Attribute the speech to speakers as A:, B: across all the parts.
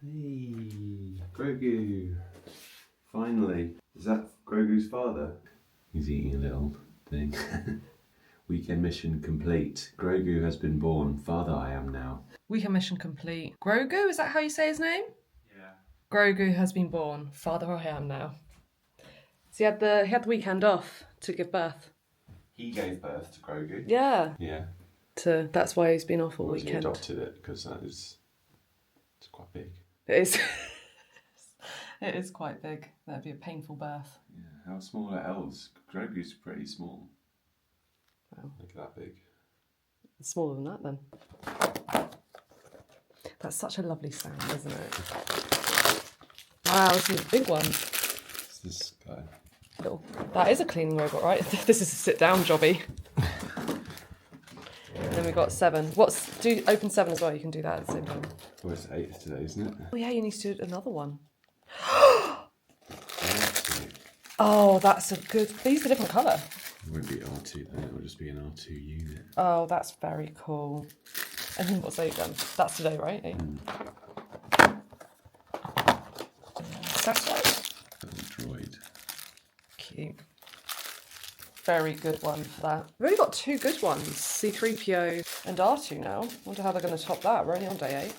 A: Hey, Grogu. Finally. Is that Grogu's father? He's eating a little thing. Weekend mission complete. Grogu has been born. Father I am now.
B: Weekend mission complete. Grogu, is that how you say his name?
A: Yeah.
B: Grogu has been born. Father I am now. So he had the weekend off to give birth.
A: He gave birth to Grogu.
B: Yeah.
A: Yeah.
B: That's why he's been off all
A: Or
B: weekend.
A: he adopted it because it's quite big.
B: It is. It is quite big. That'd be a painful birth.
A: Yeah. How small are elves? Grogu's pretty small.
B: Wow.
A: Look at that big.
B: It's smaller than that then. That's such a lovely sound, isn't it? Wow, this is a big one.
A: What's this guy?
B: Little. That is a cleaning robot, right? This is a sit-down jobby. And then we got 7. Do open 7 as well. You can do that at the same time.
A: Well, it's 8 today, isn't it?
B: Oh yeah, you need to do another one.
A: R2.
B: Oh, that's a good. These are different colour.
A: It won't be R2 then, it will just be an R2 unit.
B: Oh, that's very cool. And then what's 8 then? That's today, right? 8. That's right.
A: Little droid.
B: Cute. Very good one for that. We've only got 2 good ones, C-3PO and R2 now. Wonder how they're going to top that. We're only on day 8.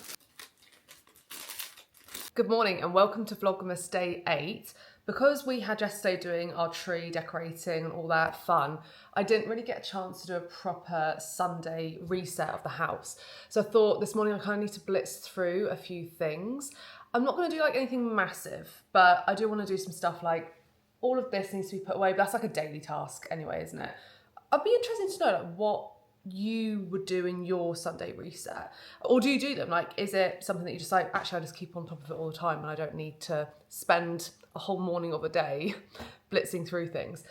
B: Good morning and welcome to Vlogmas day 8. Because we had yesterday doing our tree decorating and all that fun, I didn't really get a chance to do a proper Sunday reset of the house. So I thought this morning I kind of need to blitz through a few things. I'm not going to do like anything massive, but I do want to do some stuff like all of this needs to be put away, but that's like a daily task anyway, isn't it? I'd be interested to know like what you would do in your Sunday reset, or do you do them? Like, is it something that you just like, actually I just keep on top of it all the time and I don't need to spend a whole morning of a day blitzing through things?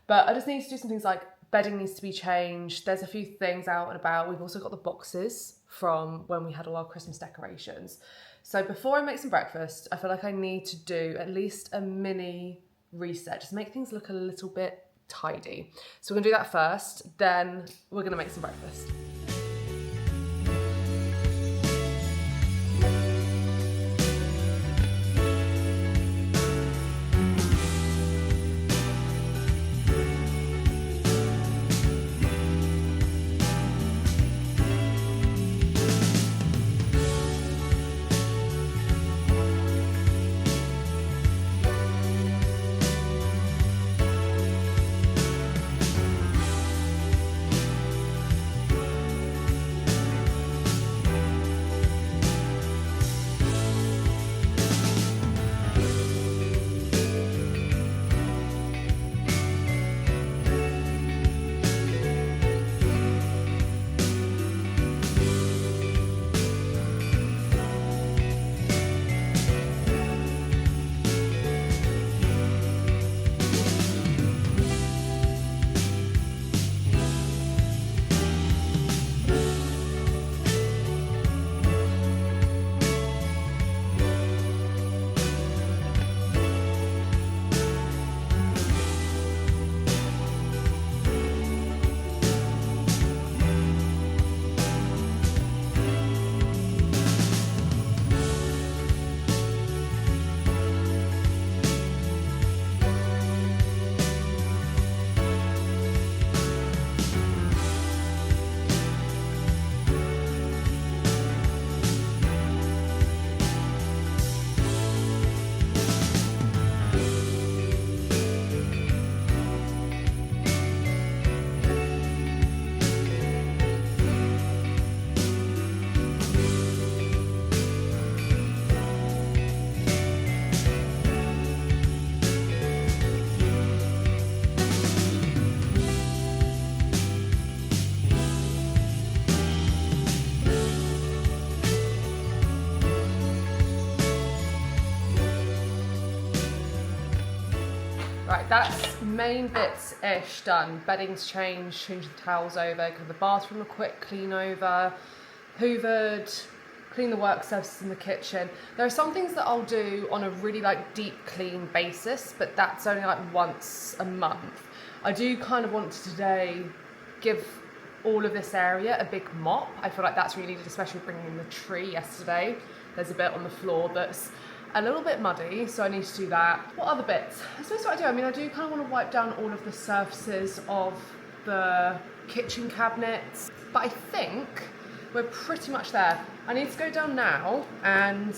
B: But I just need to do some things like bedding needs to be changed. There's a few things out and about. We've also got the boxes from when we had all our Christmas decorations. So before I make some breakfast, I feel like I need to do at least a mini reset, just make things look a little bit tidy. So we're gonna do that first, then we're gonna make some breakfast. Right, that's main bits-ish done. Bedding's changed, changed the towels over, give the bathroom a quick clean over, hoovered, clean the work surfaces in the kitchen. There are some things that I'll do on a really like deep clean basis, but that's only like once a month. I do kind of want to today give all of this area a big mop. I feel like that's really needed, especially bringing in the tree yesterday. there's a bit on the floor that's a little bit muddy, so I need to do that. What other bits? I suppose what I do, I mean, I do kind of want to wipe down all of the surfaces of the kitchen cabinets, but I think we're pretty much there. I need to go down now and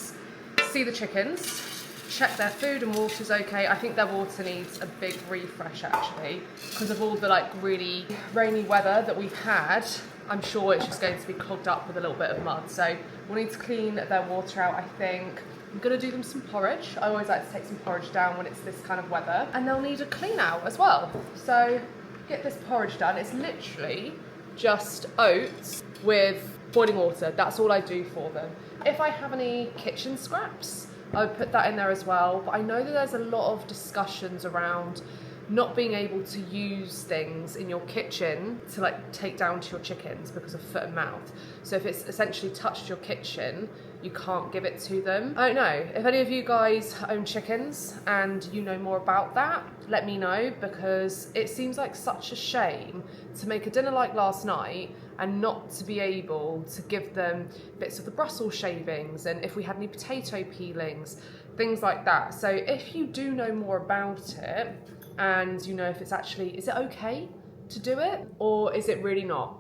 B: see the chickens, check their food and water's okay. I think their water needs a big refresh actually, because of all the like really rainy weather that we've had. I'm sure it's just going to be clogged up with a little bit of mud, so we'll need to clean their water out, I think. I'm gonna do them some porridge. I always like to take some porridge down when it's this kind of weather, and they'll need a clean out as well. So get this porridge done. It's literally just oats with boiling water. That's all I do for them. If I have any kitchen scraps, I would put that in there as well. But I know that there's a lot of discussions around not being able to use things in your kitchen to like take down to your chickens because of foot and mouth. So if it's essentially touched your kitchen, you can't give it to them. I don't know, if any of you guys own chickens and you know more about that, let me know, because it seems like such a shame to make a dinner like last night and not to be able to give them bits of the Brussels shavings, and if we had any potato peelings, things like that. So if you do know more about it, and you know if it's actually, is it okay to do it, or is it really not?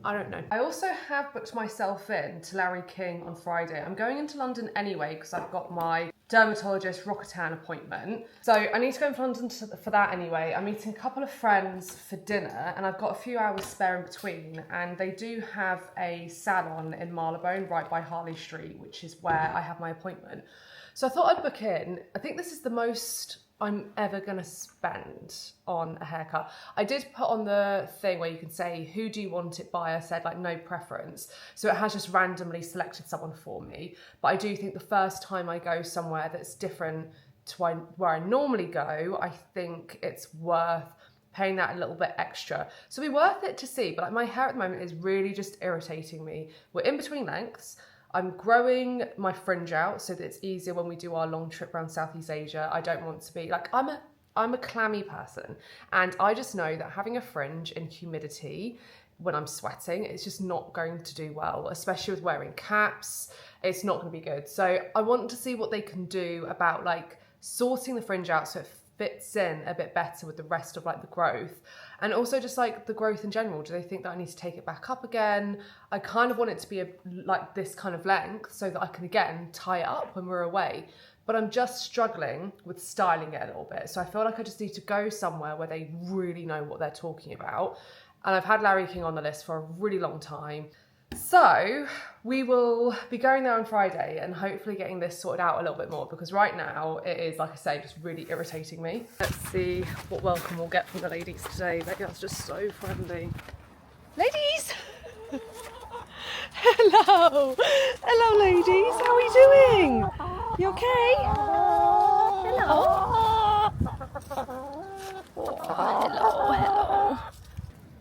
B: I don't know. I also have booked myself in to Larry King on Friday. I'm going into London anyway because I've got my dermatologist Rockatan appointment. So I need to go into London for that anyway. I'm meeting a couple of friends for dinner and I've got a few hours spare in between, and they do have a salon in Marylebone right by Harley Street, which is where I have my appointment. So I thought I'd book in. I think this is the most I'm ever gonna spend on a haircut. I did put on the thing where you can say, who do you want it by? I said like no preference. So it has just randomly selected someone for me. But I do think the first time I go somewhere that's different to where I normally go, I think it's worth paying that a little bit extra. So it'll be worth it to see, but like my hair at the moment is really just irritating me. We're in between lengths. I'm growing my fringe out so that it's easier when we do our long trip around Southeast Asia. I don't want to be like, I'm a clammy person, and I just know that having a fringe in humidity when I'm sweating, it's just not going to do well, especially with wearing caps. It's not going to be good. So I want to see what they can do about like sorting the fringe out so it fits in a bit better with the rest of like the growth, and also just like the growth in general. Do they think that I need to take it back up again? I kind of want it to be like this kind of length so that I can again tie it up when we're away, but I'm just struggling with styling it a little bit. So I feel like I just need to go somewhere where they really know what they're talking about, and I've had Larry King on the list for a really long time. So we will be going there on Friday and hopefully getting this sorted out a little bit more, because right now it is, like I say, just really irritating me. Let's see what welcome we'll get from the ladies today. That's just so friendly. Ladies! Hello! Hello ladies, how are you doing? You okay? Hello? Oh, hello.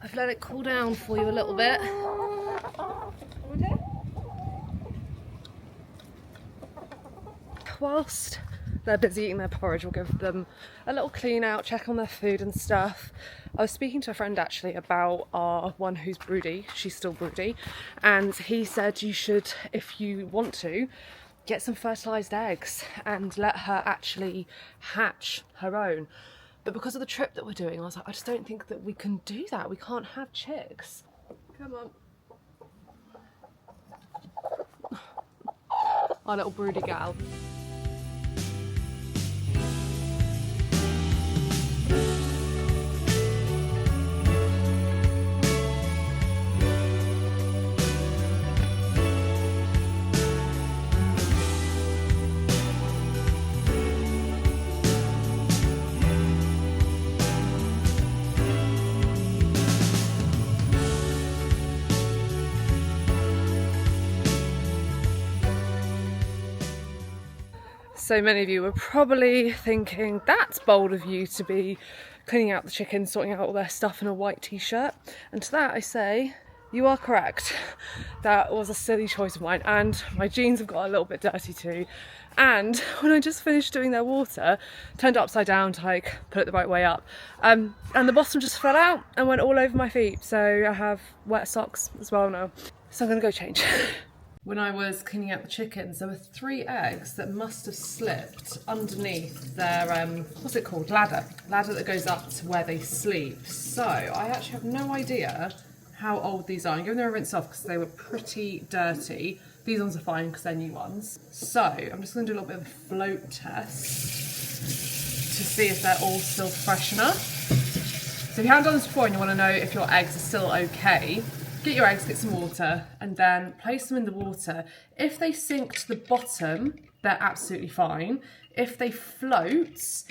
B: I've let it cool down for you a little bit. Whilst they're busy eating their porridge, we'll give them a little clean out, check on their food and stuff. I was speaking to a friend actually about our one who's broody. She's still broody, and he said you should, if you want to, get some fertilised eggs and let her actually hatch her own. But because of the trip that we're doing, I was like, I just don't think that we can do that. We can't have chicks. Come on. Our little broody gal. So many of you were probably thinking, that's bold of you to be cleaning out the chickens, sorting out all their stuff in a white t-shirt. And to that I say, you are correct. That was a silly choice of mine, and my jeans have got a little bit dirty too. And when I just finished doing their water, turned it upside down to like put it the right way up, and the bottom just fell out and went all over my feet. So I have wet socks as well now. So I'm gonna go change. When I was cleaning out the chickens, there were 3 eggs that must have slipped underneath their, what's it called, ladder that goes up to where they sleep. So I actually have no idea how old these are. I'm giving them a rinse off because they were pretty dirty. These ones are fine because they're new ones. So I'm just going to do a little bit of a float test to see if they're all still fresh enough. So if you haven't done this before and you want to know if your eggs are still okay, get your eggs, get some water, and then place them in the water. If they sink to the bottom, they're absolutely fine. If they float,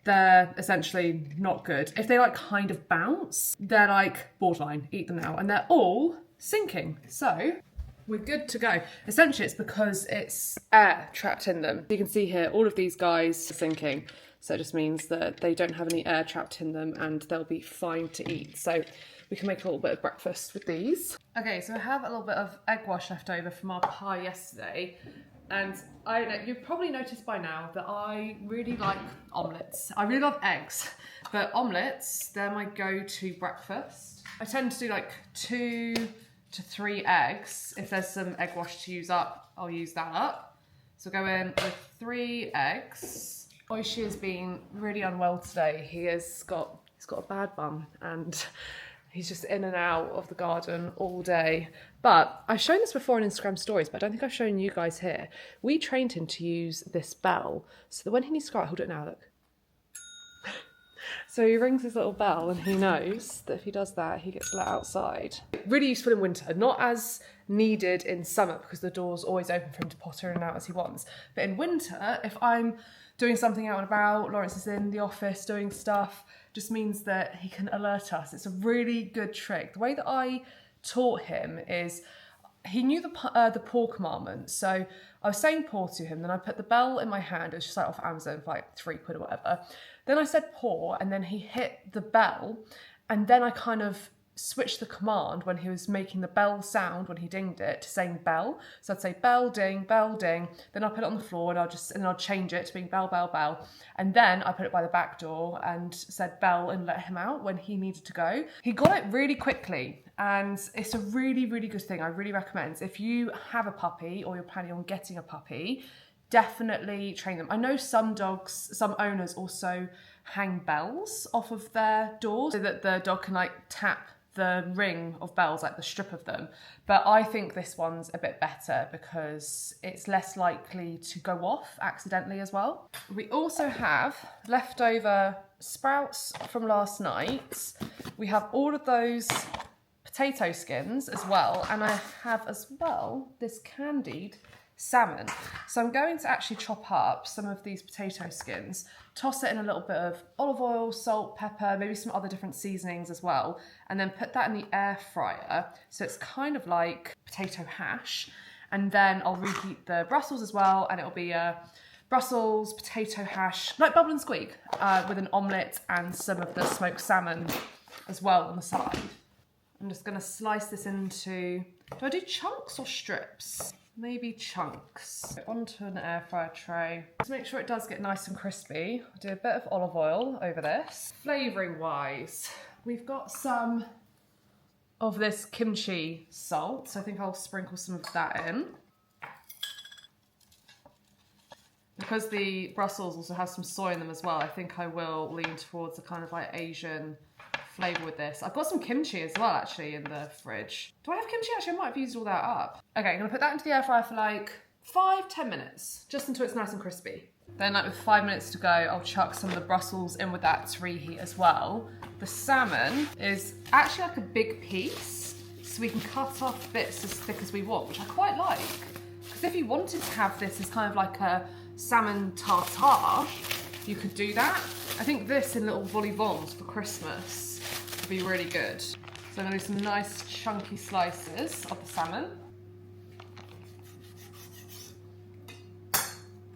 B: they're essentially not good. If they like kind of bounce, they're like borderline, eat them now. And they're all sinking. So we're good to go. Essentially, it's because it's air trapped in them. You can see here, all of these guys are sinking. So it just means that they don't have any air trapped in them and they'll be fine to eat. So we can make a little bit of breakfast with these. Okay, so I have a little bit of egg wash left over from our pie yesterday. And I don't know, you've probably noticed by now that I really like omelettes. I really love eggs, but omelettes, they're my go-to breakfast. I tend to do like 2 to 3 eggs. If there's some egg wash to use up, I'll use that up. So go in with 3 eggs. Oishi has been really unwell today. He's got a bad bum and he's just in and out of the garden all day. But I've shown this before on Instagram stories, but I don't think I've shown you guys here. We trained him to use this bell so that when he needs to go out, he'll do it now, look. So he rings his little bell and he knows that if he does that, he gets let outside. Really useful in winter, not as needed in summer because the door's always open for him to potter in and out as he wants. But in winter, if I'm doing something out and about, Lawrence is in the office doing stuff, just means that he can alert us. It's a really good trick. The way that I taught him is he knew the pour commandment. So I was saying pour to him, then I put the bell in my hand. It was just like off Amazon for like £3 or whatever. Then I said pour, and then he hit the bell, and then I kind of switched the command when he was making the bell sound when he dinged it to saying bell. So I'd say bell ding, then I'll put it on the floor and I'll change it to being bell, bell, bell. And then I put it by the back door and said bell and let him out when he needed to go. He got it really quickly and it's a really, really good thing. I really recommend if you have a puppy or you're planning on getting a puppy, definitely train them. I know some owners also hang bells off of their doors so that the dog can like tap the ring of bells, like the strip of them. But I think this one's a bit better because it's less likely to go off accidentally as well. We also have leftover sprouts from last night. We have all of those potato skins as well. And I have as well this candied salmon. So I'm going to actually chop up some of these potato skins, toss it in a little bit of olive oil, salt, pepper, maybe some other different seasonings as well, and then put that in the air fryer. So it's kind of like potato hash. And then I'll reheat the Brussels as well, and it'll be a Brussels potato hash, like bubble and squeak, with an omelette and some of the smoked salmon as well on the side. I'm just gonna slice this into, do I do chunks or strips? Maybe chunks. Onto an air fryer tray. To make sure it does get nice and crispy, I'll do a bit of olive oil over this. Flavouring wise, we've got some of this kimchi salt, so I think I'll sprinkle some of that in. Because the Brussels also has some soy in them as well, I think I will lean towards a kind of like Asian flavour with this. I've got some kimchi as well actually in the fridge. Do I have kimchi? Actually, I might have used all that up. Okay, I'm gonna put that into the air fryer for like 5-10 minutes, just until it's nice and crispy. Then like with 5 minutes to go, I'll chuck some of the Brussels in with that to reheat as well. The salmon is actually like a big piece, so we can cut off bits as thick as we want, which I quite like. Because if you wanted to have this as kind of like a salmon tartare, you could do that. I think this in little vol au vents for Christmas would be really good. So I'm gonna do some nice chunky slices of the salmon.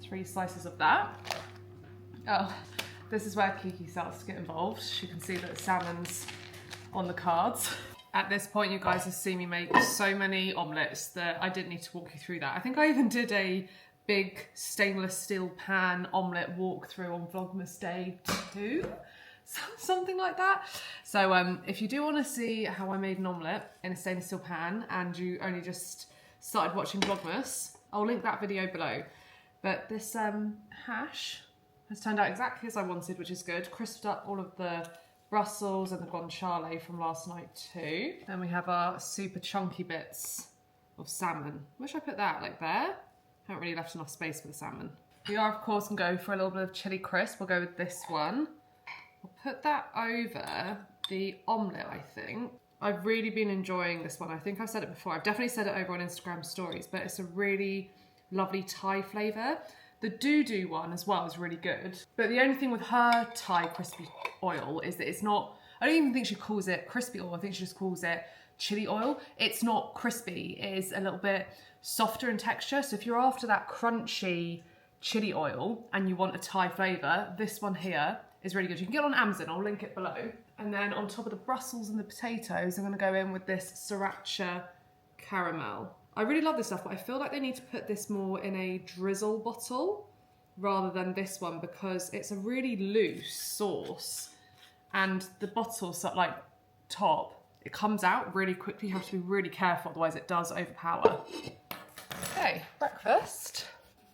B: 3 slices of that. Oh, this is where Kiki starts to get involved. She can see that the salmon's on the cards. At this point, you guys have seen me make so many omelettes that I didn't need to walk you through that. I think I even did a big stainless steel pan omelette walkthrough on Vlogmas Day 2, something like that. So if you do want to see how I made an omelette in a stainless steel pan and you only just started watching Vlogmas. I'll link that video below. But this hash has turned out exactly as I wanted, which is good. Crisped up all of the Brussels and the guanciale from last night too. Then we have our super chunky bits of salmon. Where should I put that? Like there? Haven't really left enough space for the salmon. We are, of course, going to go for a little bit of chili crisp. We'll go with this one. I'll put that over the omelette, I think. I've really been enjoying this one. I think I've said it before. I've definitely said it over on Instagram stories, but it's a really lovely Thai flavour. The doo-doo one as well is really good. But the only thing with her Thai crispy oil is that it's not, I don't even think she calls it crispy oil. I think she just calls it chili oil. It's not crispy. It is a little bit softer in texture. So if you're after that crunchy chili oil and you want a Thai flavour, this one here is really good. You can get it on Amazon. I'll link it below. And then on top of the Brussels and the potatoes, I'm going to go in with this sriracha caramel. I really love this stuff, but I feel like they need to put this more in a drizzle bottle rather than this one because it's a really loose sauce and the bottle's like top. It comes out really quickly. You have to be really careful, otherwise it does overpower. Okay, breakfast.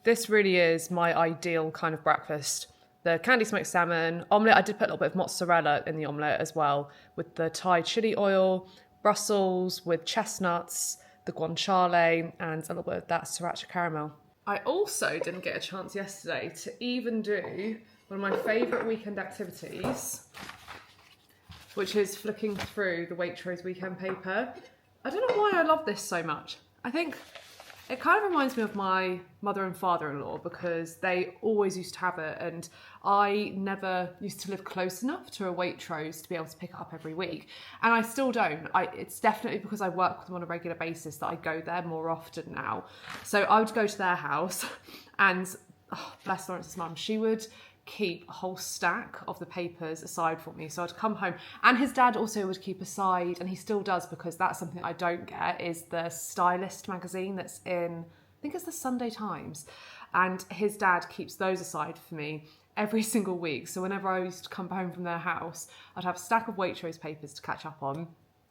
B: This really is my ideal kind of breakfast. The candy smoked salmon, omelette. I did put a little bit of mozzarella in the omelette as well with the Thai chili oil, Brussels with chestnuts, the guanciale, and a little bit of that sriracha caramel. I also didn't get a chance yesterday to even do one of my favourite weekend activities, which is flicking through the Waitrose weekend paper. I don't know why I love this so much. I think it kind of reminds me of my mother and father-in-law because they always used to have it and I never used to live close enough to a Waitrose to be able to pick it up every week. And I still don't. It's definitely because I work with them on a regular basis that I go there more often now. So I would go to their house and, oh, bless Lawrence's mum, she would keep a whole stack of the papers aside for me. So I'd come home and his dad also would keep aside, and he still does because that's something I don't get, is the Stylist magazine that's in, I think it's the Sunday Times. And his dad keeps those aside for me every single week. So whenever I used to come home from their house, I'd have a stack of Waitrose papers to catch up on,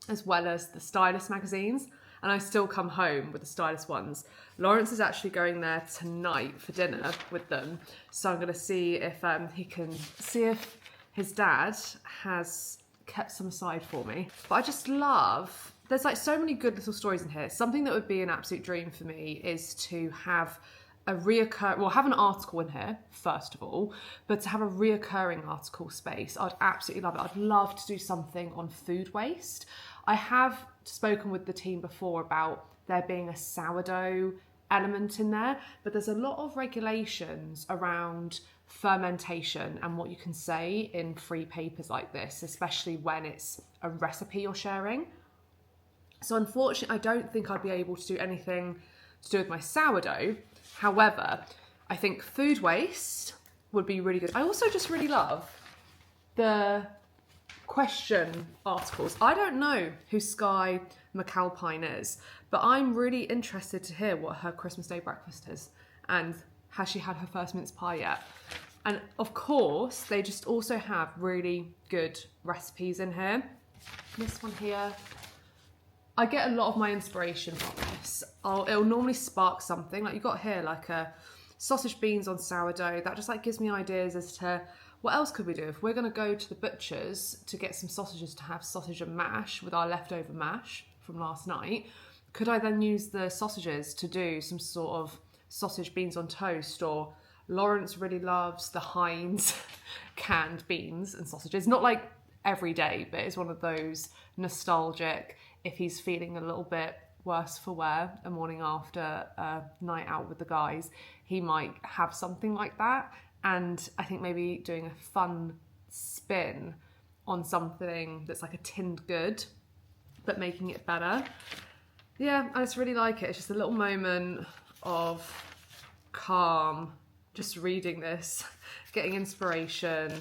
B: as well as the Stylist magazines. And I still come home with the Stylist ones. Lawrence is actually going there tonight for dinner with them. So I'm going to see if he can see if his dad has kept some aside for me. But I just love, there's like so many good little stories in here. Something that would be an absolute dream for me is to have a have an article in here, first of all, but to have a reoccurring article space. I'd absolutely love it. I'd love to do something on food waste. I have spoken with the team before about there being a sourdough element in there, but there's a lot of regulations around fermentation and what you can say in free papers like this, especially when it's a recipe you're sharing. So unfortunately, I don't think I'd be able to do anything to do with my sourdough. However, I think food waste would be really good. I also just really love the question articles. I don't know who Sky McAlpine is, but I'm really interested to hear what her Christmas Day breakfast is and has she had her first mince pie yet. And of course, they just also have really good recipes in here. This one here, I get a lot of my inspiration from this. It'll normally spark something. Like you got here, like a sausage beans on sourdough. That just like gives me ideas as to what else could we do? If we're going to go to the butcher's to get some sausages to have sausage and mash with our leftover mash from last night, could I then use the sausages to do some sort of sausage beans on toast? Or Lawrence really loves the Heinz canned beans and sausages. Not like every day, but it's one of those nostalgic, if he's feeling a little bit worse for wear a morning after a night out with the guys, he might have something like that. And I think maybe doing a fun spin on something that's like a tinned good, but making it better. Yeah, I just really like it. It's just a little moment of calm, just reading this, getting inspiration.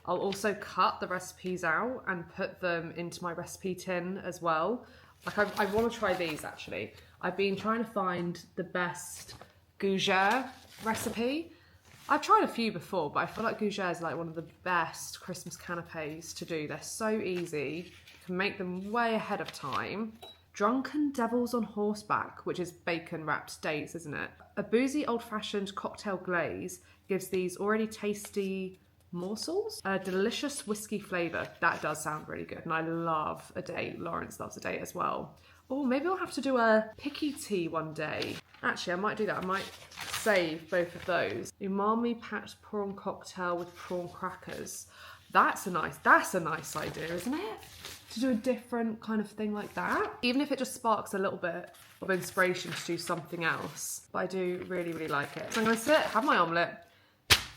B: I'll also cut the recipes out and put them into my recipe tin as well. Like I want to try these actually. I've been trying to find the best gougere recipe. I've tried a few before, but I feel like gougere is like one of the best Christmas canapes to do. They're so easy. You can make them way ahead of time. Drunken Devils on Horseback, which is bacon wrapped dates, isn't it? A boozy old-fashioned cocktail glaze gives these already tasty morsels a delicious whiskey flavour. That does sound really good, and I love a date. Lawrence loves a date as well. Oh, maybe I'll have to do a picky tea one day. Actually, I might do that. I might save both of those. Umami packed prawn cocktail with prawn crackers. That's a nice idea, isn't it? To do a different kind of thing like that. Even if it just sparks a little bit of inspiration to do something else. But I do really, really like it. So I'm gonna sit, have my omelette,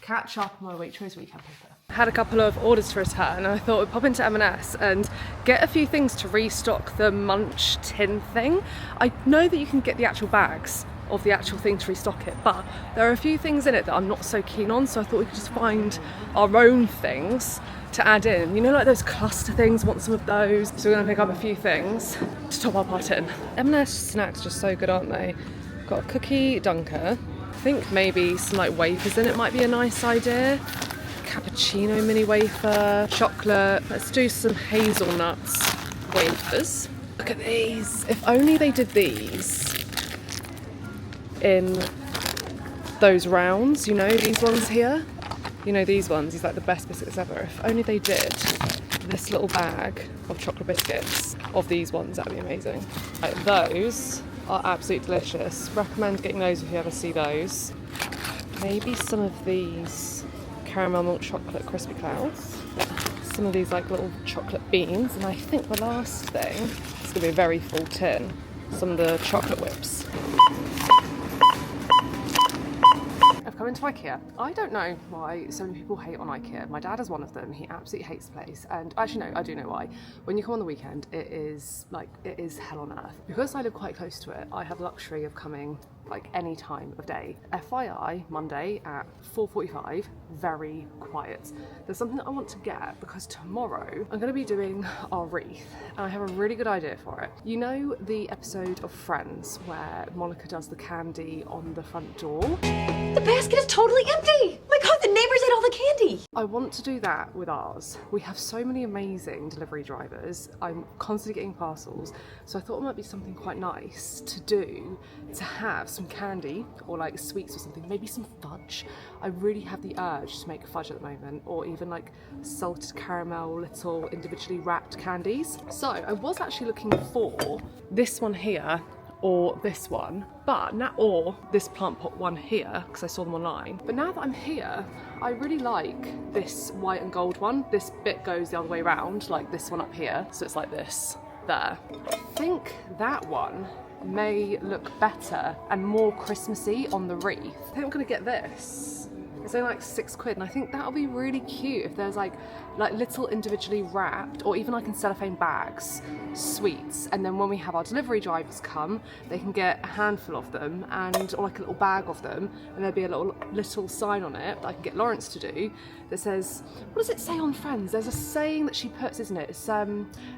B: catch up on my Waitrose weekend paper. I had a couple of orders to return and I thought we'd pop into M&S and get a few things to restock the munch tin thing. I know that you can get the actual bags of the actual thing to restock it, but there are a few things in it that I'm not so keen on, so I thought we could just find our own things to add in. You know, like those cluster things, want some of those. So we're gonna pick up a few things to top up our tin. M&S snacks are just so good, aren't they? Got a cookie dunker. I think maybe some like wafers in it might be a nice idea. Cappuccino mini wafer, chocolate. Let's do some hazelnuts wafers. Look at these. If only they did these in those rounds, you know, these ones here. You know, these ones, these like the best biscuits ever. If only they did this little bag of chocolate biscuits of these ones, that'd be amazing. Like, those are absolutely delicious. Recommend getting those if you ever see those. Maybe some of these caramel milk chocolate crispy clouds. Some of these like little chocolate beans. And I think the last thing, it's gonna be a very full tin, some of the chocolate whips. I've come into IKEA. I don't know why so many people hate on IKEA. My dad is one of them. He absolutely hates the place. And actually no, I do know why. When you come on the weekend, it is hell on earth. Because I live quite close to it, I have the luxury of coming like any time of day. FYI, Monday at 4:45, very quiet. There's something that I want to get because tomorrow I'm going to be doing our wreath and I have a really good idea for it. You know the episode of Friends where Monica does the candy on the front door?
C: The basket is totally empty! Oh my god, the neighbors ate all the candy!
B: I want to do that with ours. We have so many amazing delivery drivers. I'm constantly getting parcels, so I thought it might be something quite nice to do, to have some candy or like sweets or something, maybe some fudge. I really have the urge to make fudge at the moment, or even like salted caramel little individually wrapped candies. So I was actually looking for this one here or this one, but now, or this plant pot one here because I saw them online. But now that I'm here, I really like this white and gold one. This bit goes the other way around, like this one up here, so it's like this there. I think that one may look better and more Christmassy on the wreath. I think I'm gonna get this. It's only like £6 and I think that'll be really cute if there's like little individually wrapped or even like in cellophane bags sweets, and then when we have our delivery drivers come they can get a handful of them and or like a little bag of them, and there'll be a little sign on it that I can get Lawrence to do that says, what does it say on Friends? There's a saying that she puts, isn't it? It's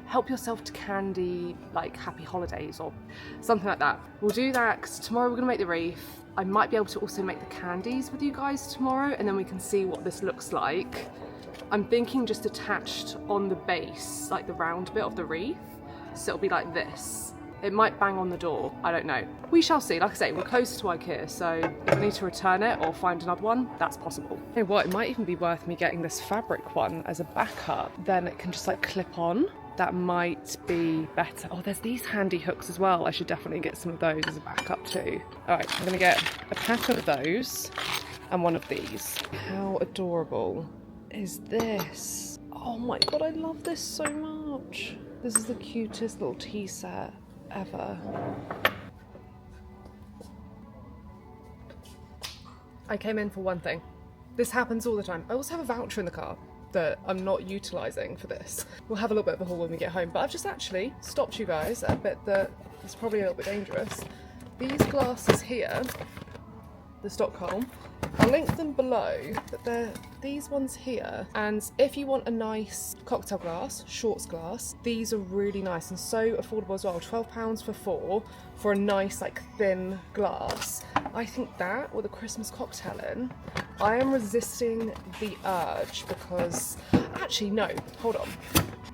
B: help yourself to candy, like happy holidays or something like that. We'll do that because tomorrow we're gonna make the wreath. I might be able to also make the candies with you guys tomorrow, and then we can see what this looks like. I'm thinking just attached on the base, like the round bit of the wreath, so it'll be like this. It might bang on the door, I don't know. We shall see. Like I say, we're close to IKEA, so if I need to return it or find another one, that's possible. You know what, it might even be worth me getting this fabric one as a backup. Then it can just like clip on. That might be better. Oh, there's these handy hooks as well. I should definitely get some of those as a backup too. All right, I'm gonna get a pack of those and one of these. How adorable is this? Oh my God, I love this so much. This is the cutest little tea set ever. I came in for one thing. This happens all the time. I also have a voucher in the car that I'm not utilising for this. We'll have a little bit of a haul when we get home, but I've just actually stopped you guys at a bit that is probably a little bit dangerous. These glasses here, the Stockholm, I'll link them below, but they're these ones here, and if you want a nice cocktail glass, shorts glass, these are really nice and so affordable as well. £12 for 4 for a nice like thin glass. I think that with a Christmas cocktail in, I am resisting the urge because, actually no, hold on.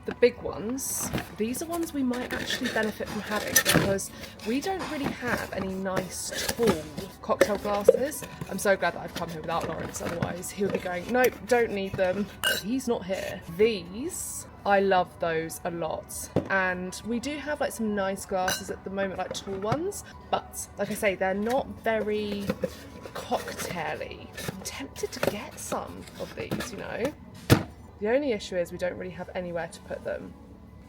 B: The big ones, these are ones we might actually benefit from having because we don't really have any nice tall cocktail glasses. I'm so glad that I've come here without Lawrence, otherwise he would be going, nope, don't need them. He's not here. These, I love those a lot. And we do have like some nice glasses at the moment, like tall ones, but like I say, they're not very cocktail-y. I'm tempted to get some of these, you know? The only issue is we don't really have anywhere to put them.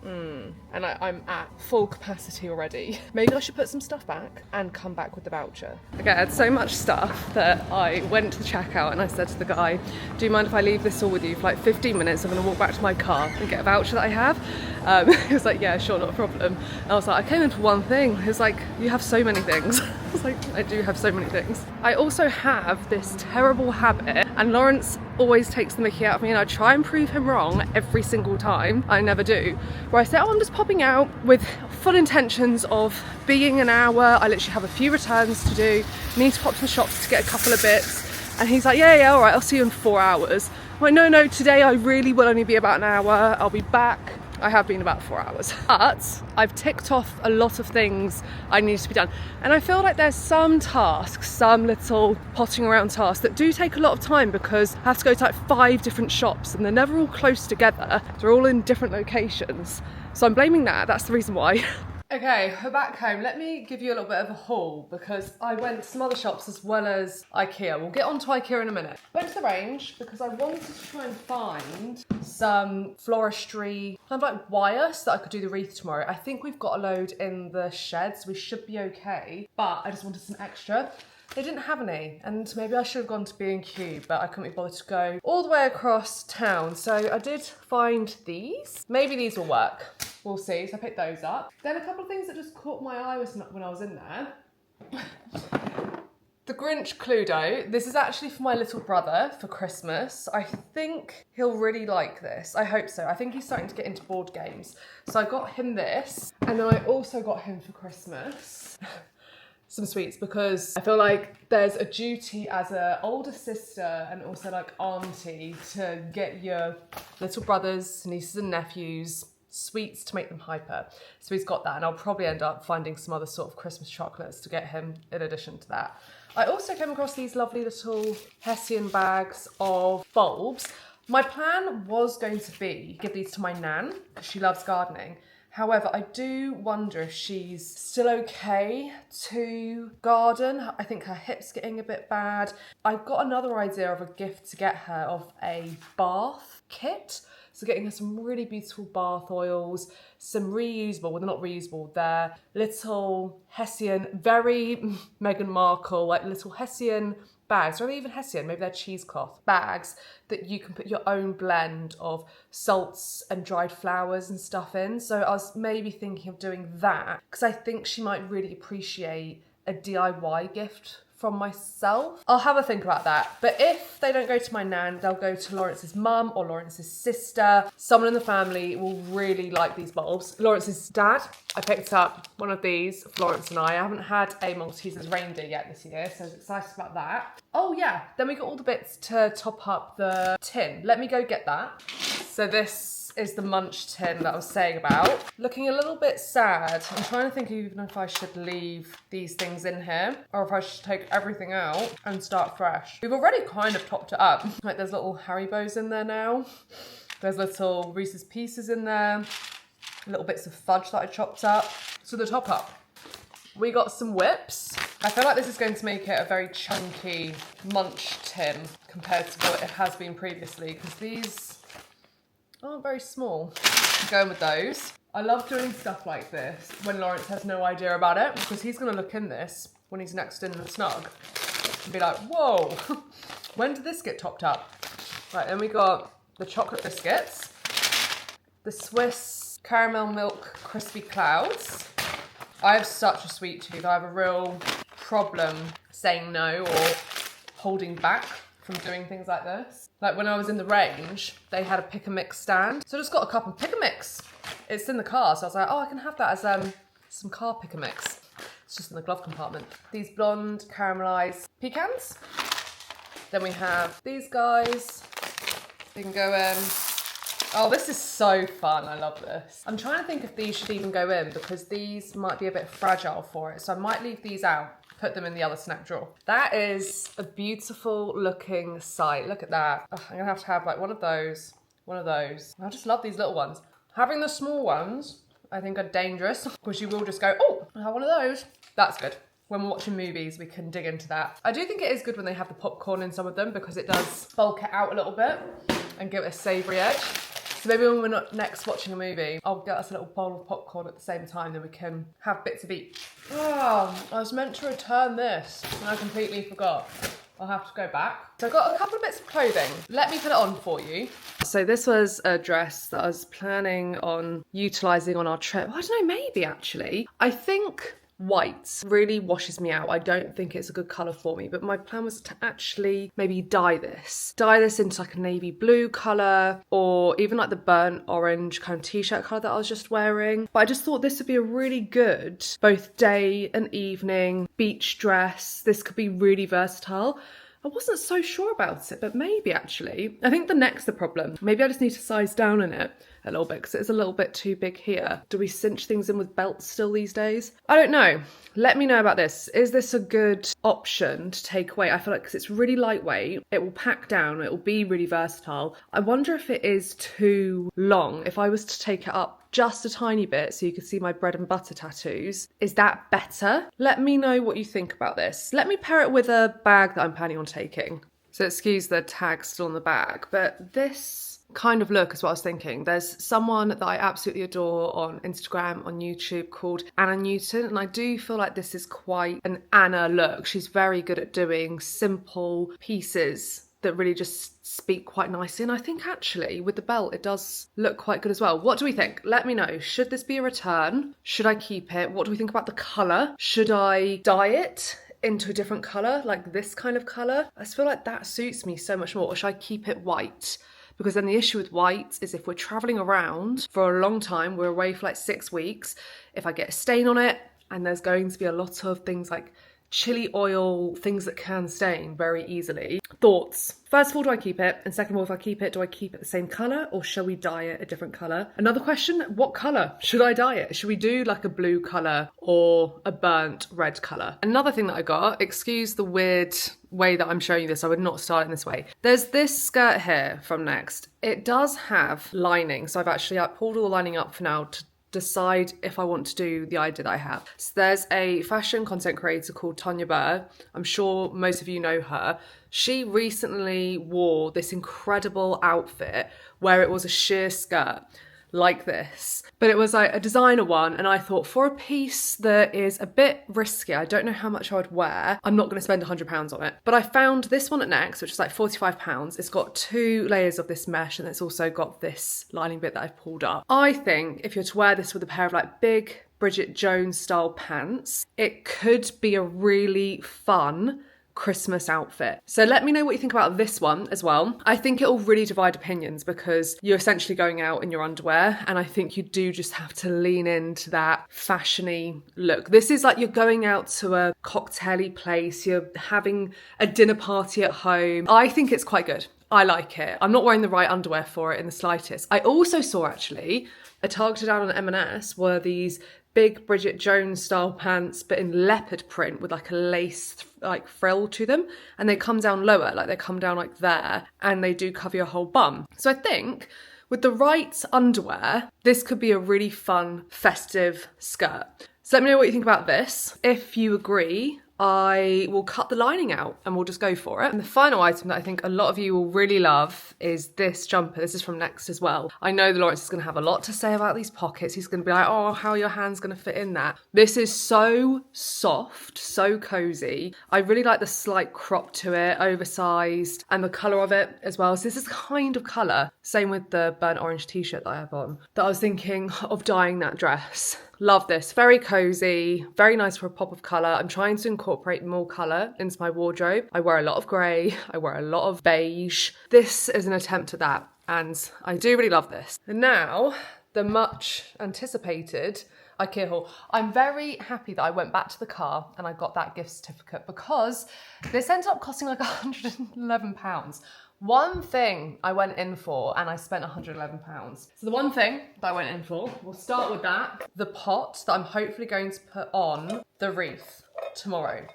B: And I'm at full capacity already. Maybe I should put some stuff back and come back with the voucher. Okay, I had so much stuff that I went to the checkout and I said to the guy, do you mind if I leave this all with you for like 15 minutes? I'm gonna walk back to my car and get a voucher that I have. He was like, yeah, sure, not a problem. And I was like, I came in for one thing. He was like, you have so many things. I was like, I do have so many things. I also have this terrible habit, and Lawrence always takes the mickey out of me, and I try and prove him wrong every single time. I never do. Where I say, oh, I'm just popping out with full intentions of being an hour. I literally have a few returns to do. Need to pop to the shops to get a couple of bits. And he's like, yeah, all right, I'll see you in 4 hours. I'm like, no, today I really will only be about an hour. I'll be back. I have been about 4 hours, but I've ticked off a lot of things I need to be done. And I feel like there's some tasks, some little potting around tasks that do take a lot of time because I have to go to like 5 different shops and they're never all close together. They're all in different locations. So I'm blaming that, that's the reason why. Okay, we're back home. Let me give you a little bit of a haul because I went to some other shops as well as IKEA. We'll get on to IKEA in a minute. Went to the range because I wanted to try and find some floristry, kind of like wire so that I could do the wreath tomorrow. I think we've got a load in the shed, so we should be okay. But I just wanted some extra. They didn't have any, and maybe I should have gone to B&Q, but I couldn't be bothered to go all the way across town. So I did find these. Maybe these will work. We'll see. So I picked those up. Then a couple of things that just caught my eye when I was in there. The Grinch Cluedo. This is actually for my little brother for Christmas. I think he'll really like this. I hope so. I think he's starting to get into board games. So I got him this, and then I also got him for Christmas some sweets because I feel like there's a duty as an older sister and also like auntie to get your little brothers, nieces and nephews sweets to make them hyper. So he's got that, and I'll probably end up finding some other sort of Christmas chocolates to get him in addition to that. I also came across these lovely little Hessian bags of bulbs. My plan was going to be give these to my nan because she loves gardening. However, I do wonder if she's still okay to garden. I think her hip's getting a bit bad. I've got another idea of a gift to get her of a bath kit. So getting her some really beautiful bath oils, some reusable, well they're not reusable, they're little Hessian, very Meghan Markle, like little Hessian bags, or even Hessian, maybe they're cheesecloth bags that you can put your own blend of salts and dried flowers and stuff in. So I was maybe thinking of doing that because I think she might really appreciate a DIY gift from myself. I'll have a think about that. But if they don't go to my nan, they'll go to Lawrence's mum or Lawrence's sister. Someone in the family will really like these bulbs. Lawrence's dad, I picked up one of these for Lawrence and I haven't had a Malteser's reindeer yet this year, so I was excited about that. Oh yeah, then we got all the bits to top up the tin. Let me go get that. So this is the munch tin that I was saying about. Looking a little bit sad. I'm trying to think even if I should leave these things in here or if I should take everything out and start fresh. We've already kind of topped it up. Like there's little Haribos in there now. There's little Reese's Pieces in there. Little bits of fudge that I chopped up. So the top up. We got some whips. I feel like this is going to make it a very chunky munch tin compared to what it has been previously because these aren't very small. I'm going with those. I love doing stuff like this when Lawrence has no idea about it because he's going to look in this when he's next in the snug and be like, whoa, when did this get topped up? Right, then we got the chocolate biscuits, the Swiss caramel milk crispy clouds. I have such a sweet tooth. I have a real problem saying no or holding back from doing things like this. Like when I was in the range, they had a pick and mix stand. So I just got a cup of pick and mix. It's in the car, so I was like, oh, I can have that as some car pick and mix. It's just in the glove compartment. These blonde caramelized pecans. Then we have these guys. They can go in. Oh, this is so fun. I love this. I'm trying to think if these should even go in because these might be a bit fragile for it. So I might leave these out, put them in the other snack drawer. That is a beautiful looking sight. Look at that. Oh, I'm gonna have to have like one of those. I just love these little ones. Having the small ones, I think are dangerous because you will just go, oh, I have one of those. That's good. When we're watching movies, we can dig into that. I do think it is good when they have the popcorn in some of them because it does bulk it out a little bit and give it a savoury edge. So maybe when we're not next watching a movie, I'll get us a little bowl of popcorn at the same time, then we can have bits of each. Oh, I was meant to return this and I completely forgot. I'll have to go back. So I've got a couple of bits of clothing. Let me put it on for you. So this was a dress that I was planning on utilising on our trip. I don't know, maybe actually. I think white really washes me out. I don't think it's a good colour for me, but my plan was to actually maybe dye this into like a navy blue colour or even like the burnt orange kind of t-shirt colour that I was just wearing. But I just thought this would be a really good both day and evening beach dress. This could be really versatile. I wasn't so sure about it, but maybe actually. I think the neck's the problem. Maybe I just need to size down in it a little bit because it's a little bit too big here. Do we cinch things in with belts still these days? I don't know. Let me know about this. Is this a good option to take away? I feel like because it's really lightweight, it will pack down, it will be really versatile. I wonder if it is too long. If I was to take it up just a tiny bit so you can see my bread and butter tattoos, is that better? Let me know what you think about this. Let me pair it with a bag that I'm planning on taking. So excuse the tag still on the bag, but this kind of look is what I was thinking. There's someone that I absolutely adore on Instagram, on YouTube called Anna Newton, and I do feel like this is quite an Anna look. She's very good at doing simple pieces that really just speak quite nicely, and I think actually with the belt it does look quite good as well. What do we think? Let me know. Should this be a return? Should I keep it? What do we think about the colour? Should I dye it into a different colour, like this kind of colour? I just feel like that suits me so much more. Or should I keep it white? Because then the issue with white is if we're travelling around for a long time, we're away for like 6 weeks, if I get a stain on it, and there's going to be a lot of things like chili oil, things that can stain very easily. Thoughts? First of all, do I keep it? And second of all, if I keep it, do I keep it the same colour or shall we dye it a different colour? Another question, what colour should I dye it? Should we do like a blue colour or a burnt red colour? Another thing that I got, excuse the weird way that I'm showing you this, I would not start it in this way. There's this skirt here from Next. It does have lining, so I pulled all the lining up for now to decide if I want to do the idea that I have. So there's a fashion content creator called Tanya Burr. I'm sure most of you know her. She recently wore this incredible outfit where it was a sheer skirt like this, but it was like a designer one, and I thought for a piece that is a bit risky, I don't know how much I would wear, I'm not going to spend £100 on it. But I found this one at Next, which is like £45. It's got 2 layers of this mesh, and it's also got this lining bit that I've pulled up. I think if you're to wear this with a pair of like big Bridget Jones style pants, it could be a really fun Christmas outfit. So let me know what you think about this one as well. I think it'll really divide opinions because you're essentially going out in your underwear, and I think you do just have to lean into that fashiony look. This is like you're going out to a cocktaily place, you're having a dinner party at home. I think it's quite good. I like it. I'm not wearing the right underwear for it in the slightest. I also saw actually a targeted ad on M&S were these big Bridget Jones style pants but in leopard print with like a lace like frill to them, and they come down lower, like they come down like there, and they do cover your whole bum. So I think with the right underwear, this could be a really fun festive skirt. So let me know what you think about this. If you agree, I will cut the lining out and we'll just go for it. And the final item that I think a lot of you will really love is this jumper. This is from Next as well. I know that Lawrence is going to have a lot to say about these pockets. He's going to be like, oh, how are your hands going to fit in that? This is so soft, so cozy. I really like the slight crop to it, oversized, and the colour of it as well. So this is the kind of colour, same with the burnt orange t-shirt that I have on, that I was thinking of dyeing that dress. Love this. Very cozy, very nice for a pop of colour. I'm trying to incorporate more colour into my wardrobe. I wear a lot of grey, I wear a lot of beige. This is an attempt at that, and I do really love this. And now, the much anticipated IKEA haul. I'm very happy that I went back to the car and I got that gift certificate because this ended up costing like £111. One thing I went in for and I spent £111. So the one thing that I went in for, we'll start with that. The pot that I'm hopefully going to put on the wreath tomorrow.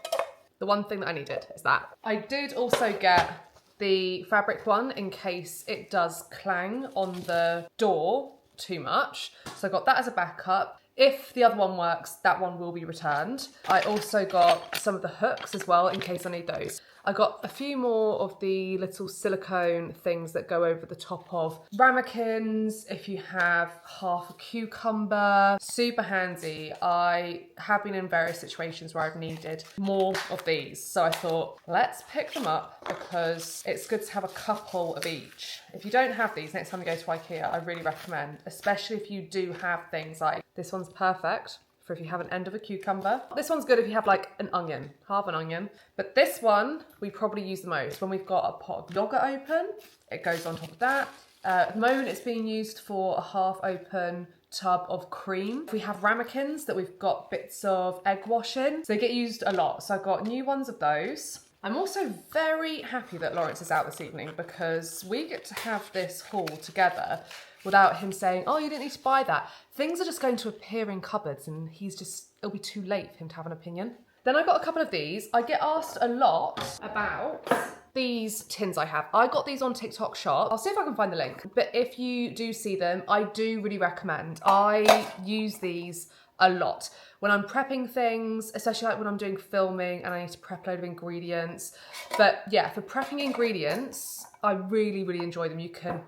B: The one thing that I needed is that. I did also get the fabric one in case it does clang on the door too much. So I got that as a backup. If the other one works, that one will be returned. I also got some of the hooks as well in case I need those. I got a few more of the little silicone things that go over the top of ramekins. If you have half a cucumber, super handy. I have been in various situations where I've needed more of these. So I thought, let's pick them up because it's good to have a couple of each. If you don't have these, next time you go to IKEA, I really recommend, especially if you do have things like, this one's perfect for if you have an end of a cucumber. This one's good if you have like an onion, half an onion. But this one, we probably use the most when we've got a pot of yogurt open. It goes on top of that. At the moment, it's being used for a half open tub of cream. We have ramekins that we've got bits of egg wash in. So they get used a lot. So I've got new ones of those. I'm also very happy that Lawrence is out this evening because we get to have this haul together without him saying, oh, you didn't need to buy that. Things are just going to appear in cupboards and it'll be too late for him to have an opinion. Then I got a couple of these. I get asked a lot about these tins I have. I got these on TikTok Shop. I'll see if I can find the link. But if you do see them, I do really recommend. I use these a lot when I'm prepping things, especially like when I'm doing filming and I need to prep a load of ingredients. But yeah, for prepping ingredients, I really, really enjoy them. You can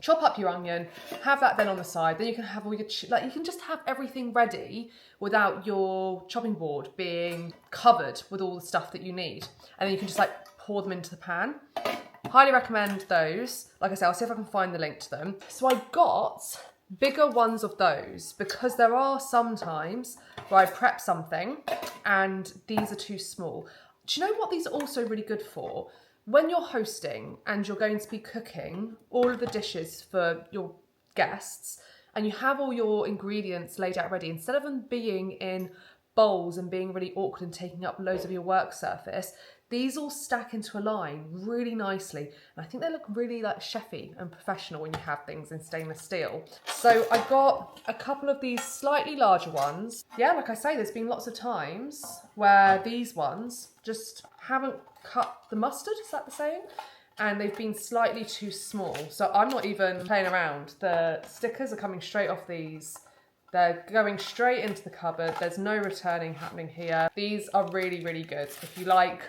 B: chop up your onion, have that then on the side. Then you can have all your, you can just have everything ready without your chopping board being covered with all the stuff that you need. And then you can just like pour them into the pan. Highly recommend those. Like I said, I'll see if I can find the link to them. So I got bigger ones of those because there are some times where I prep something and these are too small. Do you know what these are also really good for? When you're hosting and you're going to be cooking all of the dishes for your guests and you have all your ingredients laid out ready, instead of them being in bowls and being really awkward and taking up loads of your work surface, these all stack into a line really nicely. And I think they look really like chefy and professional when you have things in stainless steel. So I got a couple of these slightly larger ones. Yeah, like I say, there's been lots of times where these ones just haven't cut the mustard, is that the saying? And they've been slightly too small. So I'm not even playing around. The stickers are coming straight off these. They're going straight into the cupboard. There's no returning happening here. These are really, really good. If you like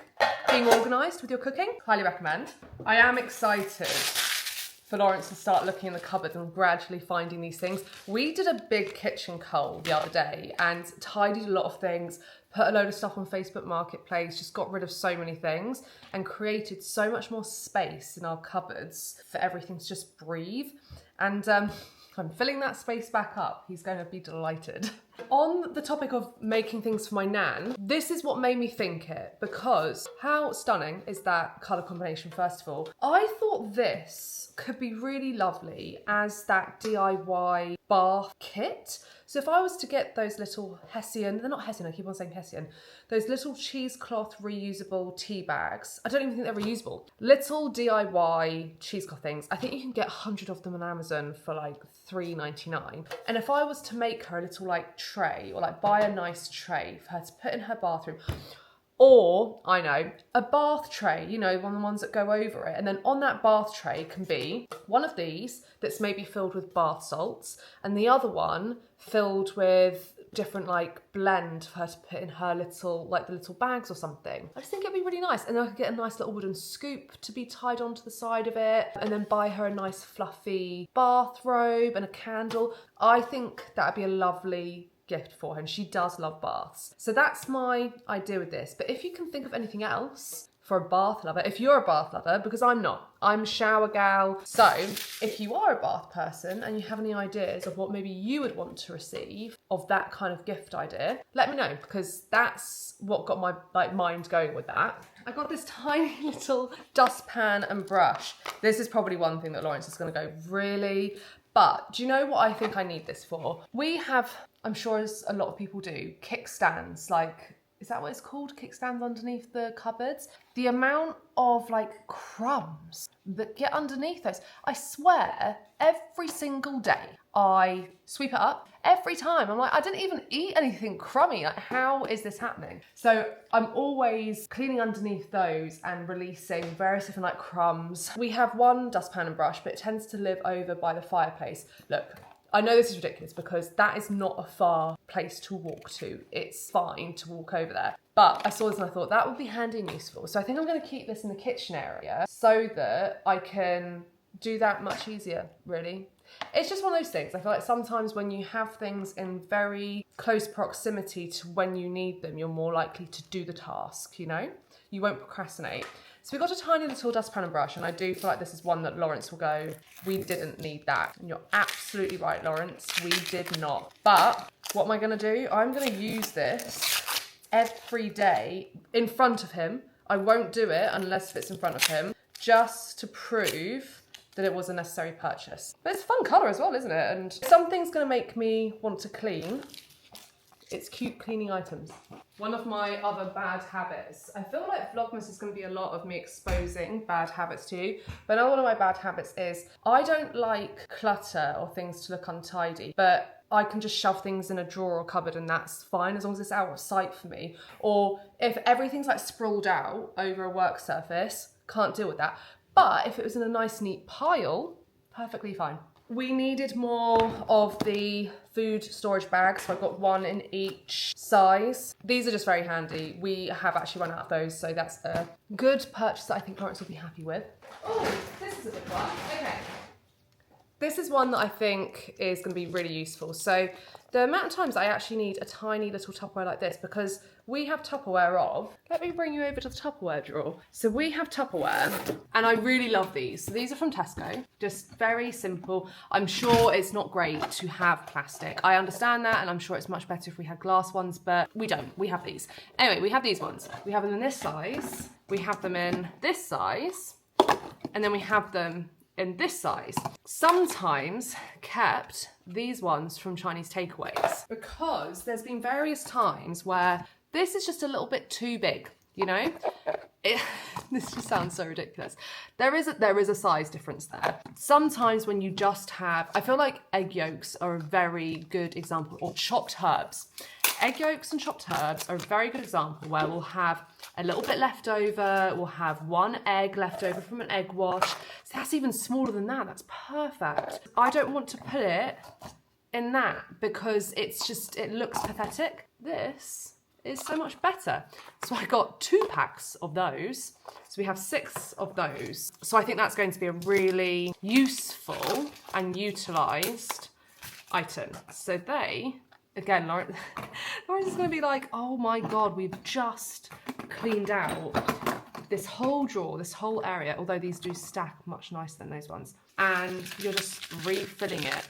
B: being organised with your cooking, highly recommend. I am excited for Lawrence to start looking in the cupboard and gradually finding these things. We did a big kitchen cull the other day and tidied a lot of things, put a load of stuff on Facebook Marketplace, just got rid of so many things and created so much more space in our cupboards for everything to just breathe. And I'm filling that space back up. He's going to be delighted. On the topic of making things for my nan, this is what made me think it, because how stunning is that colour combination, first of all. I thought this could be really lovely as that DIY bath kit. So if I was to get those little Hessian, they're not Hessian, I keep on saying Hessian, those little cheesecloth reusable tea bags. I don't even think they're reusable. Little DIY cheesecloth things. I think you can get 100 of them on Amazon for like $3.99. And if I was to make her a little like tray, or like buy a nice tray for her to put in her bathroom, or, I know, a bath tray, you know, one of the ones that go over it. And then on that bath tray can be one of these that's maybe filled with bath salts, and the other one filled with different like blend for her to put in her little, like the little bags or something. I just think it'd be really nice. And then I could get a nice little wooden scoop to be tied onto the side of it, and then buy her a nice fluffy bathrobe and a candle. I think that'd be a lovely gift for her, and she does love baths. So that's my idea with this. But if you can think of anything else for a bath lover. If you're a bath lover, because I'm not, I'm a shower gal. So if you are a bath person and you have any ideas of what maybe you would want to receive of that kind of gift idea, let me know, because that's what got my mind going with that. I got this tiny little dustpan and brush. This is probably one thing that Lawrence is going to go, really? But do you know what I think I need this for? We have, I'm sure as a lot of people do, kickstands, like, is that what it's called? Kickstands underneath the cupboards? The amount of like crumbs that get underneath those. I swear, every single day I sweep it up. Every time I'm like, I didn't even eat anything crummy. Like, how is this happening? So I'm always cleaning underneath those and releasing various different like crumbs. We have one dustpan and brush, but it tends to live over by the fireplace. Look, I know this is ridiculous because that is not a far place to walk to. It's fine to walk over there. But I saw this and I thought that would be handy and useful. So I think I'm going to keep this in the kitchen area so that I can do that much easier, really. It's just one of those things. I feel like sometimes when you have things in very close proximity to when you need them, you're more likely to do the task, you know? You won't procrastinate. So we got a tiny little dustpan and brush, and I do feel like this is one that Lawrence will go, we didn't need that. And you're absolutely right, Lawrence, we did not. But what am I gonna do? I'm gonna use this every day in front of him. I won't do it unless it's in front of him, just to prove that it was a necessary purchase. But it's a fun colour as well, isn't it? And something's gonna make me want to clean. It's cute cleaning items. One of my other bad habits, I feel like Vlogmas is going to be a lot of me exposing bad habits to you, but another one of my bad habits is I don't like clutter or things to look untidy, but I can just shove things in a drawer or cupboard and that's fine as long as it's out of sight for me. Or if everything's like sprawled out over a work surface, can't deal with that. But if it was in a nice neat pile, perfectly fine. We needed more of the food storage bags, so I've got one in each size. These are just very handy. We have actually run out of those, so that's a good purchase that I think Lawrence will be happy with. Oh, this is a big one. Okay. This is one that I think is going to be really useful. So the amount of times I actually need a tiny little Tupperware like this, because we have Tupperware of, let me bring you over to the Tupperware drawer. So we have Tupperware and I really love these. So these are from Tesco, just very simple. I'm sure it's not great to have plastic. I understand that and I'm sure it's much better if we had glass ones, but we don't, we have these. Anyway, we have these ones. We have them in this size, we have them in this size, and then we have them in this size. Sometimes kept these ones from Chinese takeaways because there's been various times where this is just a little bit too big, you know? This just sounds so ridiculous. There is a size difference there. Sometimes when you just have, I feel like egg yolks are a very good example, or chopped herbs. Egg yolks and chopped herbs are a very good example where we'll have a little bit left over, we'll have one egg left over from an egg wash. So that's even smaller than that, that's perfect. I don't want to put it in that because it's just, it looks pathetic. This is so much better. So I got 2 packs of those. So we have 6 of those. So I think that's going to be a really useful and utilised item. So they, again, Lawrence is going to be like, oh my God, we've just cleaned out this whole drawer, this whole area, although these do stack much nicer than those ones. And you're just refilling it.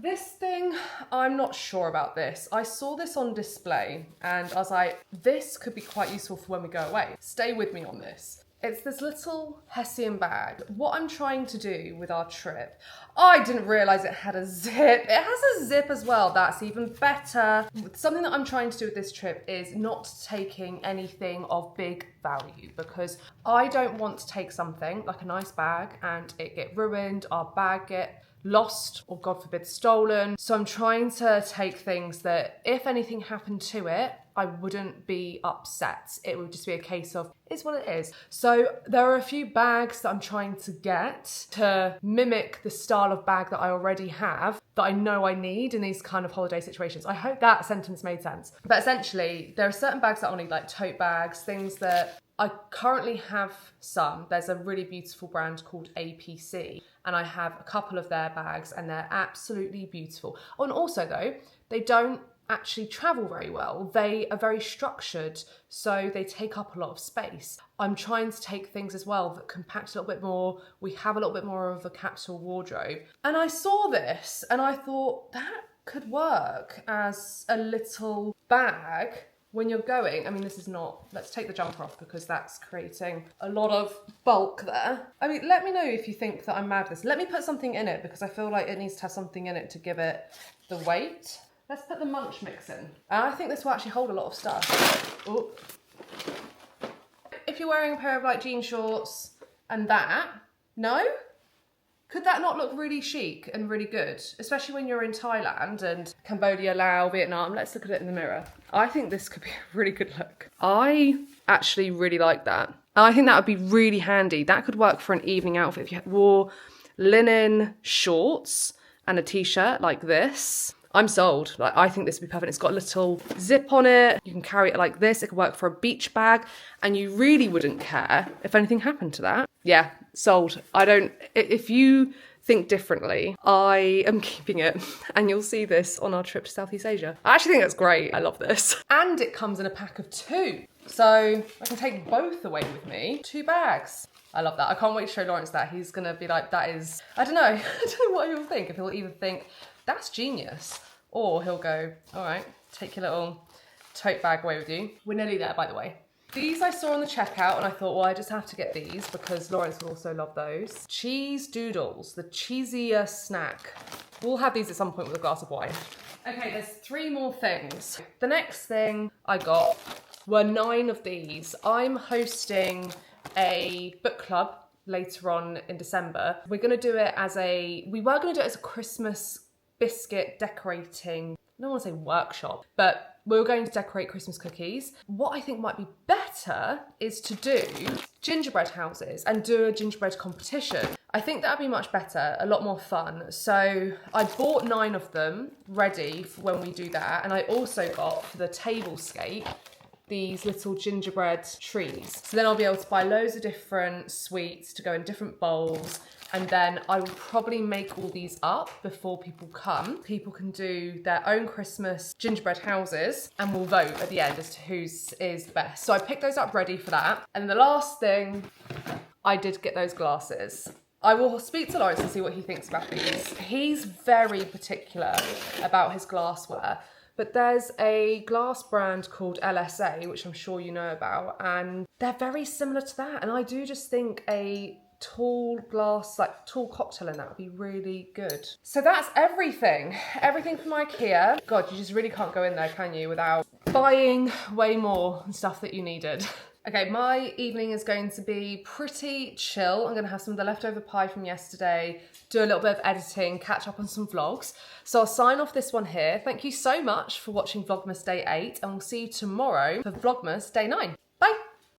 B: This thing, I'm not sure about this. I saw this on display and I was like, this could be quite useful for when we go away. Stay with me on this. It's this little Hessian bag. What I'm trying to do with our trip, I didn't realise it had a zip. It has a zip as well, that's even better. Something that I'm trying to do with this trip is not taking anything of big value because I don't want to take something like a nice bag and it get ruined, our bag get lost or God forbid stolen. So I'm trying to take things that if anything happened to it, I wouldn't be upset. It would just be a case of, it's what it is. So there are a few bags that I'm trying to get to mimic the style of bag that I already have that I know I need in these kind of holiday situations. I hope that sentence made sense. But essentially, there are certain bags that I'll need, like tote bags, things that I currently have some. There's a really beautiful brand called APC and I have a couple of their bags and they're absolutely beautiful. Oh, and also though, they don't actually travel very well. They are very structured, so they take up a lot of space. I'm trying to take things as well that compact a little bit more. We have a little bit more of a capsule wardrobe. And I saw this and I thought that could work as a little bag when you're going. I mean, this is not, let's take the jumper off because that's creating a lot of bulk there. I mean, let me know if you think that I'm mad at this. Let me put something in it because I feel like it needs to have something in it to give it the weight. Let's put the munch mix in. And I think this will actually hold a lot of stuff. Ooh. If you're wearing a pair of like jean shorts and that, no? Could that not look really chic and really good? Especially when you're in Thailand and Cambodia, Laos, Vietnam. Let's look at it in the mirror. I think this could be a really good look. I actually really like that. I think that would be really handy. That could work for an evening outfit if you wore linen shorts and a t-shirt like this. I'm sold. Like, I think this would be perfect. It's got a little zip on it. You can carry it like this. It could work for a beach bag and you really wouldn't care if anything happened to that. Yeah, sold. If you think differently, I am keeping it and you'll see this on our trip to Southeast Asia. I actually think that's great. I love this. And it comes in a pack of 2. So I can take both away with me. 2 bags. I love that. I can't wait to show Lawrence that. He's gonna be like, that is, I don't know. I don't know what he'll think. If he'll either think, that's genius. Or he'll go, all right, take your little tote bag away with you. We're nearly there, by the way. These I saw on the checkout and I thought, well, I just have to get these because Lawrence will also love those. Cheese doodles, the cheesier snack. We'll have these at some point with a glass of wine. Okay, there's 3 more things. The next thing I got were 9 of these. I'm hosting a book club later on in December. We were going to do it as a Christmas biscuit decorating, I don't want to say workshop, but we were going to decorate Christmas cookies. What I think might be better is to do gingerbread houses and do a gingerbread competition. I think that would be much better, a lot more fun. So I bought 9 of them ready for when we do that. And I also got for the tablescape these little gingerbread trees. So then I'll be able to buy loads of different sweets to go in different bowls. And then I will probably make all these up before people come. People can do their own Christmas gingerbread houses and we'll vote at the end as to whose is the best. So I picked those up ready for that. And the last thing, I did get those glasses. I will speak to Lawrence and see what he thinks about these. He's very particular about his glassware. But there's a glass brand called LSA, which I'm sure you know about, and they're very similar to that. And I do just think a tall glass, like tall cocktail in that would be really good. So that's everything. Everything from IKEA. God, you just really can't go in there, can you, without buying way more stuff that you needed. Okay, my evening is going to be pretty chill. I'm going to have some of the leftover pie from yesterday, do a little bit of editing, catch up on some vlogs. So I'll sign off this one here. Thank you so much for watching Vlogmas Day 8 and we'll see you tomorrow for Vlogmas Day 9.